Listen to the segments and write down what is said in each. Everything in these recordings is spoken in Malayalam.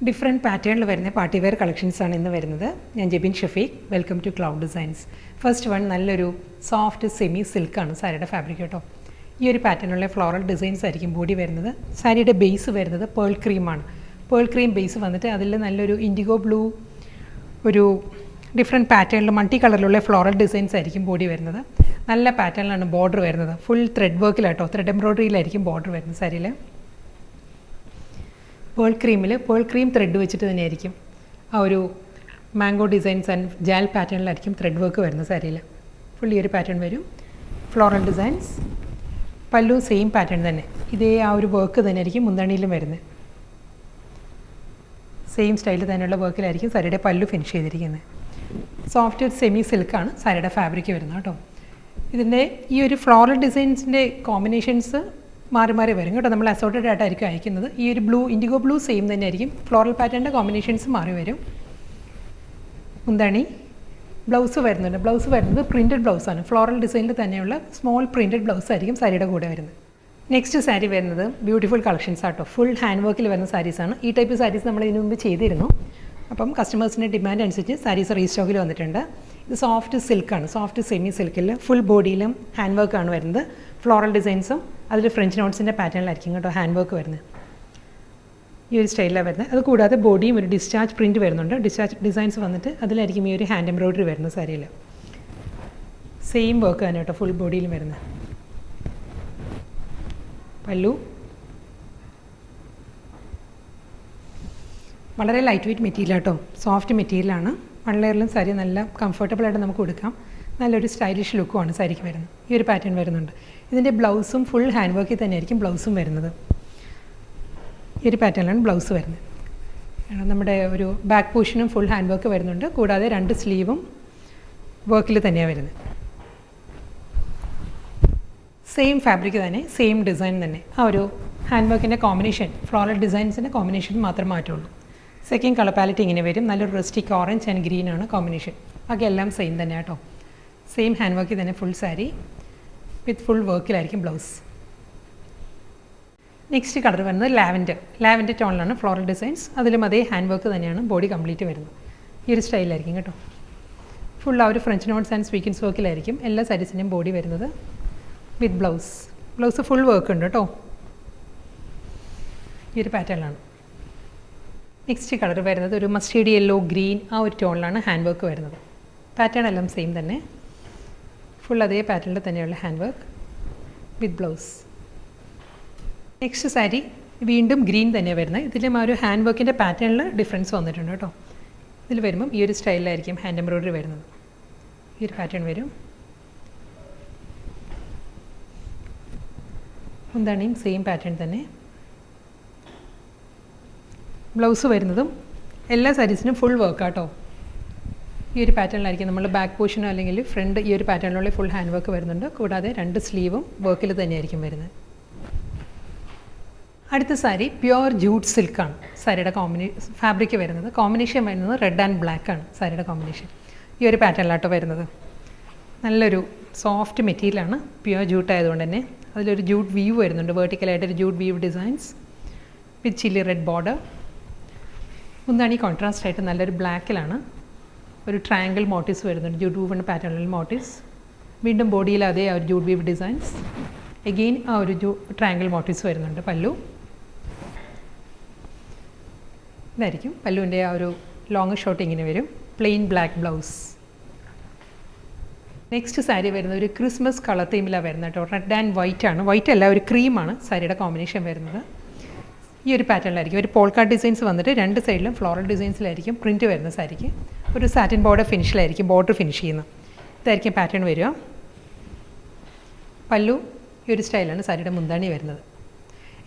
ഡിഫറെൻറ്റ് പാറ്റേണിൽ വരുന്ന പാർട്ടി വെയർ കളക്ഷൻസാണ് ഇന്ന് വരുന്നത്. ഞാൻ Jebin Shafeeq. Welcome to cloud designs. First one നല്ലൊരു സോഫ്റ്റ് സെമി സിൽക്കാണ് സാരിയുടെ ഫാബ്രിക് കേട്ടോ. ഈ ഒരു പാറ്റേണിലുള്ള ഫ്ലോറൽ ഡിസൈൻസ് ആയിരിക്കും ബോഡി വരുന്നത്. സാരിയുടെ ബേസ് വരുന്നത് പേൾ ക്രീമാണ്. പേൾ ക്രീം ബേസ് വന്നിട്ട് അതിൽ നല്ലൊരു ഇൻഡിഗോ ബ്ലൂ ഒരു ഡിഫറെൻറ്റ് പാറ്റേണിൽ മൾട്ടി കളറിലുള്ള ഫ്ലോറൽ ഡിസൈൻസ് ആയിരിക്കും ബോഡി വരുന്നത്. നല്ല പാറ്റേണിലാണ് ബോർഡർ വരുന്നത്. ഫുൾ ത്രെഡ് വർക്കിലാട്ടോ, ത്രെഡ് എംബ്രോയ്ഡറിയിലായിരിക്കും ബോർഡർ വരുന്നത് സാരിയിൽ. പേൾ ക്രീം ത്രെഡ് വെച്ചിട്ട് തന്നെയായിരിക്കും ആ ഒരു മാംഗോ ഡിസൈൻസ് ആൻഡ് ജാൽ പാറ്റേണിലായിരിക്കും ത്രെഡ് വർക്ക് വരുന്നത് സാരിയിൽ. ഫുൾ ഈ ഒരു പാറ്റേൺ വരും. Floral designs. Pallu same pattern തന്നെ, ഇതേ ആ ഒരു വർക്ക് തന്നെയായിരിക്കും മുന്താണിയിലും വരുന്നത്. സെയിം സ്റ്റൈലിൽ തന്നെയുള്ള വർക്കിലായിരിക്കും സാരിയുടെ പല്ലു ഫിനിഷ് ചെയ്തിരിക്കുന്നത്. സോഫ്റ്റ് സെമി സിൽക്കാണ് സാരിയുടെ ഫാബ്രിക് വരുന്നത് കേട്ടോ. ഇതിൻ്റെ ഈ ഒരു ഫ്ലോറൽ ഡിസൈൻസിൻ്റെ കോമ്പിനേഷൻസ് മാറി മാറി വരും കേട്ടോ. നമ്മൾ അസോർട്ടഡ് ആയിട്ടായിരിക്കും അയക്കുന്നത്. ഈ ഒരു ബ്ലൂ, ഇൻഡിഗോ ബ്ലൂ സെയിം തന്നെയായിരിക്കും. ഫ്ലോറൽ പാറ്റേണിൻ്റെ കോമ്പിനേഷൻസ് മാറി വരും. മുന്താണി. ബ്ലൗസ് വരുന്നുണ്ട്. ബ്ലൗസ് വരുന്നത് പ്രിൻറ്റഡ് ബ്ലൗസാണ്. ഫ്ലോറൽ ഡിസൈനിൽ തന്നെയുള്ള സ്മോൾ പ്രിൻറ്റഡ് ബ്ലൗസ് ആയിരിക്കും സാരിയുടെ കൂടെ വരുന്നത്. നെക്സ്റ്റ് സാരി വരുന്നത് ബ്യൂട്ടിഫുൾ കളക്ഷൻസ് ആട്ടോ. ഫുൾ ഹാൻഡ് വർക്കിൽ വരുന്ന സാരീസാണ്. ഈ ടൈപ്പ് സാരീസ് നമ്മൾ ഇതിനു മുമ്പ് ചെയ്തിരുന്നു. അപ്പം കസ്റ്റമേഴ്സിൻ്റെ ഡിമാൻഡ് അനുസരിച്ച് സാരീസ് റീസ്റ്റോക്കിൽ വന്നിട്ടുണ്ട്. ഇത് സോഫ്റ്റ് സിൽക്കാണ്. സോഫ്റ്റ് സെമി സിൽക്കിൽ ഫുൾ ബോഡിയിലും ഹാൻഡ് വർക്കാണ് വരുന്നത്. ഫ്ലോറൽ ഡിസൈൻസും അതിൽ ഫ്രഞ്ച് നോട്ട്സിൻ്റെ പാറ്റേണിലായിരിക്കും കേട്ടോ ഹാൻഡ് വർക്ക് വരുന്നത്. ഈ ഒരു സ്റ്റൈലിലാണ് വരുന്നത്. അത് കൂടാതെ ബോഡിയും ഒരു ഡിസ്ചാർജ് പ്രിൻറ്റ് വരുന്നുണ്ട്. ഡിസ്ചാർജ് ഡിസൈൻസ് വന്നിട്ട് അതിലായിരിക്കും ഈ ഒരു ഹാൻഡ് എംബ്രോയ്ഡറി വരുന്നത് സാരിയിൽ. സെയിം വർക്ക് തന്നെ കേട്ടോ ഫുൾ ബോഡിയിലും വരുന്നത്. പല്ലു. വളരെ ലൈറ്റ് വെയ്റ്റ് മെറ്റീരിയൽ കേട്ടോ. സോഫ്റ്റ് മെറ്റീരിയലാണ്. വൺ ലെയറിലും സാരി നല്ല കംഫർട്ടബിളായിട്ട് നമുക്ക് കൊടുക്കാം. നല്ലൊരു സ്റ്റൈലിഷ് ലുക്കുമാണ് സാരിക്ക് വരുന്നത്. ഈ ഒരു പാറ്റേൺ വരുന്നുണ്ട്. ഇതിൻ്റെ ബ്ലൗസും ഫുൾ ഹാൻഡ് വർക്കിൽ തന്നെയായിരിക്കും ബ്ലൗസും വരുന്നത്. ഈ ഒരു പാറ്റേണിലാണ് ബ്ലൗസ് വരുന്നത്. നമ്മുടെ ഒരു ബാക്ക് പോർഷനും ഫുൾ ഹാൻഡ് വർക്ക് വരുന്നുണ്ട്. കൂടാതെ 2 സ്ലീവും വർക്കിൽ തന്നെയാണ് വരുന്നത്. സെയിം ഫാബ്രിക് തന്നെ, സെയിം ഡിസൈൻ തന്നെ. ആ ഒരു ഹാൻഡ് വർക്കിൻ്റെ കോമ്പിനേഷൻ, ഫ്ലോറൽ ഡിസൈൻസിൻ്റെ കോമ്പിനേഷൻ മാത്രമേ മാറ്റുള്ളൂ. സെക്കൻഡ് കളർ പാലറ്റ് ഇങ്ങനെ വരും. നല്ലൊരു റസ്റ്റിക് ഓറഞ്ച് ആൻഡ് ഗ്രീൻ ആണ് കോമ്പിനേഷൻ. ബാക്കി എല്ലാം സെയിം തന്നെ കേട്ടോ. സെയിം ഹാൻഡ് വർക്കിൽ തന്നെ ഫുൾ സാരി വിത്ത് ഫുൾ വർക്കിലായിരിക്കും ബ്ലൗസ്. നെക്സ്റ്റ് കളർ വരുന്നത് ലാവൻഡർ ടോണിലാണ് ഫ്ലോറൽ ഡിസൈൻസ്. അതിലും അതേ ഹാൻഡ് വർക്ക് തന്നെയാണ് ബോഡി കംപ്ലീറ്റ് വരുന്നത്. ഈ ഒരു സ്റ്റൈലായിരിക്കും കേട്ടോ. ഫുൾ ആ ഒരു ഫ്രഞ്ച് നോട്ട്സ് ആൻഡ് സ്വീക്കൻസ് വർക്കിലായിരിക്കും എല്ലാ സാരീസിൻ്റെയും ബോഡി വരുന്നത് വിത്ത് ബ്ലൗസ് ഫുൾ വർക്ക് ഉണ്ട് കേട്ടോ. ഈ ഒരു പാറ്റേണിലാണ്. നെക്സ്റ്റ് കളർ വരുന്നത് ഒരു മസ്റ്റേർഡ് യെല്ലോ ഗ്രീൻ ആ ഒരു ടോണിലാണ് ഹാൻഡ് വർക്ക് വരുന്നത്. പാറ്റേൺ എല്ലാം സെയിം തന്നെ. ഫുൾ അതേ പാറ്റേണിൽ തന്നെയുള്ള hand work with blouse. Next sari വീണ്ടും ഗ്രീൻ തന്നെയാണ് വരുന്നത്. ഇതിലും ആ ഒരു ഹാൻഡ് വർക്കിൻ്റെ പാറ്റേണിൽ ഡിഫറൻസ് വന്നിട്ടുണ്ട് കേട്ടോ. ഇതിൽ വരുമ്പം ഈ ഒരു സ്റ്റൈലിലായിരിക്കും ഹാൻഡ് എംബ്രോയ്ഡറി വരുന്നത്. ഈ ഒരു പാറ്റേൺ വരും. എന്താണ് സെയിം പാറ്റേൺ തന്നെ. ബ്ലൗസ് വരുന്നതും എല്ലാ സാരീസിനും ഫുൾ വർക്ക് കേട്ടോ. ഈ ഒരു പാറ്റേണിലായിരിക്കും നമ്മൾ ബാക്ക് പോർഷനോ അല്ലെങ്കിൽ ഫ്രണ്ട് ഈ ഒരു പാറ്റേണിലുള്ള ഫുൾ ഹാൻഡ് വർക്ക് വരുന്നുണ്ട്. കൂടാതെ 2 സ്ലീവും വർക്കിൽ തന്നെയായിരിക്കും വരുന്നത്. അടുത്ത സാരി പ്യുവർ ജൂട്ട് സിൽക്കാണ് സാരിയുടെ ഫാബ്രിക് വരുന്നത്. കോമ്പിനേഷൻ വരുന്നത് റെഡ് ആൻഡ് ബ്ലാക്ക് ആണ് സാരിയുടെ കോമ്പിനേഷൻ. ഈ ഒരു പാറ്റേണിലാട്ടോ വരുന്നത്. നല്ലൊരു സോഫ്റ്റ് മെറ്റീരിയലാണ്. പ്യുവർ ജൂട്ട് ആയതുകൊണ്ട് തന്നെ അതിലൊരു ജൂട്ട് വീവ് വരുന്നുണ്ട്. വേർട്ടിക്കലായിട്ടൊരു jute weave designs with chilli red border. മുന്താണി കോൺട്രാസ്റ്റ് ആയിട്ട് നല്ലൊരു ബ്ലാക്കിലാണ് ഒരു ട്രയാങ്കിൾ മോട്ടീവ്സ് വരുന്നുണ്ട്. ജൂട്ട് വീവ് പാറ്റേണിൽ മോട്ടീവ്സ്. വീണ്ടും ബോഡിയിൽ അതേ ആ ഒരു ജൂട്ട് വീവ് ഡിസൈൻസ്. എഗെയിൻ ആ ഒരു ട്രയാങ്കിൾ മോട്ടീവ്സ് വരുന്നുണ്ട്. പല്ലു ഇതായിരിക്കും. പല്ലുവിൻ്റെ ആ ഒരു ലോങ് ഷോട്ട് ഇങ്ങനെ വരും. Plain black blouse. Next sari വരുന്നത് ഒരു ക്രിസ്മസ് കളർ തീമിലാണ് വരുന്നത് കേട്ടോ. റെഡ് ആൻഡ് വൈറ്റ് ആണ്. വൈറ്റ് അല്ല, ഒരു ക്രീമാണ് സാരിയുടെ കോമ്പിനേഷൻ വരുന്നത്. ഈ ഒരു പാറ്റേണിലായിരിക്കും. ഒരു പോൾക്കാർഡ് ഡിസൈൻസ് വന്നിട്ട് 2 സൈഡിലും ഫ്ലോറൽ ഡിസൈൻസിലായിരിക്കും പ്രിൻറ്റ് വരുന്ന സാരിക്ക്. ഒരു സാറ്റിൻ ബോർഡർ ഫിനിഷിലായിരിക്കും ബോർഡർ ഫിനിഷ് ചെയ്യുന്നത്. ഇതായിരിക്കും പാറ്റേൺ വരിക. പല്ലു ഈ ഒരു സ്റ്റൈലാണ് സാരിയുടെ മുന്താണി വരുന്നത്.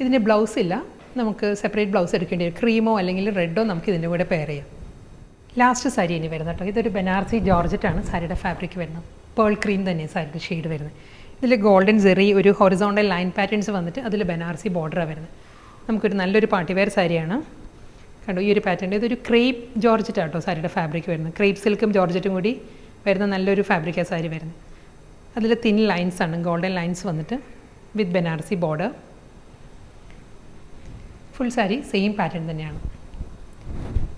ഇതിന് ബ്ലൗസ് ഇല്ല. നമുക്ക് സെപ്പറേറ്റ് ബ്ലൗസ് എടുക്കേണ്ടി വരും. ക്രീമോ അല്ലെങ്കിൽ റെഡോ നമുക്ക് ഇതിൻ്റെ കൂടെ പെയർ ചെയ്യാം. ലാസ്റ്റ് സാരി ഇനി വരുന്നത് കേട്ടോ. ഇതൊരു ബനാറസി ജോർജറ്റാണ് സാരിയുടെ ഫാബ്രിക് വരുന്നത്. പേൾ ക്രീം തന്നെയാണ് സാരിയുടെ ഷെയ്ഡ് വരുന്നത്. ഇതിൽ ഗോൾഡൻ സെറി ഒരു ഹൊറിസോണ്ടൽ ലൈൻ പാറ്റേൺസ് വന്നിട്ട് അതിൽ ബനാറസി ബോർഡറാണ് വരുന്നത്. നമുക്കൊരു നല്ലൊരു പാർട്ടി വെയർ സാരിയാണ് കണ്ടോ. ഈ ഒരു പാറ്റേൺ ഇതൊരു ക്രേപ്പ് ജോർജറ്റ് ആട്ടോ സാരിയുടെ ഫാബ്രിക് വരുന്നത്. ക്രേപ്പ് സിൽക്കും ജോർജറ്റും കൂടി വരുന്ന നല്ലൊരു ഫാബ്രിക്കാണ് സാരി വരുന്നത്. അതിൽ തിൻ ലൈൻസാണ്, ഗോൾഡൻ ലൈൻസ് വന്നിട്ട് with Banarasi border. Full sari same pattern തന്നെയാണ്.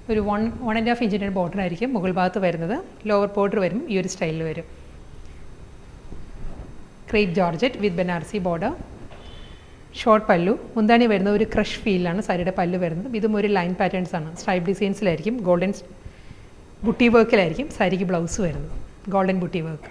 ഒരു 1.5 ഇഞ്ചിൻ്റെ ബോർഡർ ആയിരിക്കും മുകൾ ഭാഗത്ത് വരുന്നത്. ലോവർ ബോർഡർ വരും ഈ ഒരു സ്റ്റൈലിൽ വരും. ക്രേപ്പ് ജോർജറ്റ് വിത്ത് ബനാറസി ബോർഡർ. ഷോർട്ട് പല്ലു. മുന്താണി വരുന്നത് ഒരു ക്രഷ് ഫീലാണ് സാരിയുടെ പല്ലു വരുന്നത്. ഇതും ഒരു ലൈൻ പാറ്റേൺസ് ആണ്. സ്ട്രൈപ്പ് ഡിസൈൻസിലായിരിക്കും. ഗോൾഡൻ ബുട്ടി വർക്കിലായിരിക്കും സാരിക്ക് ബ്ലൗസ് വരുന്നത്. Golden buti work.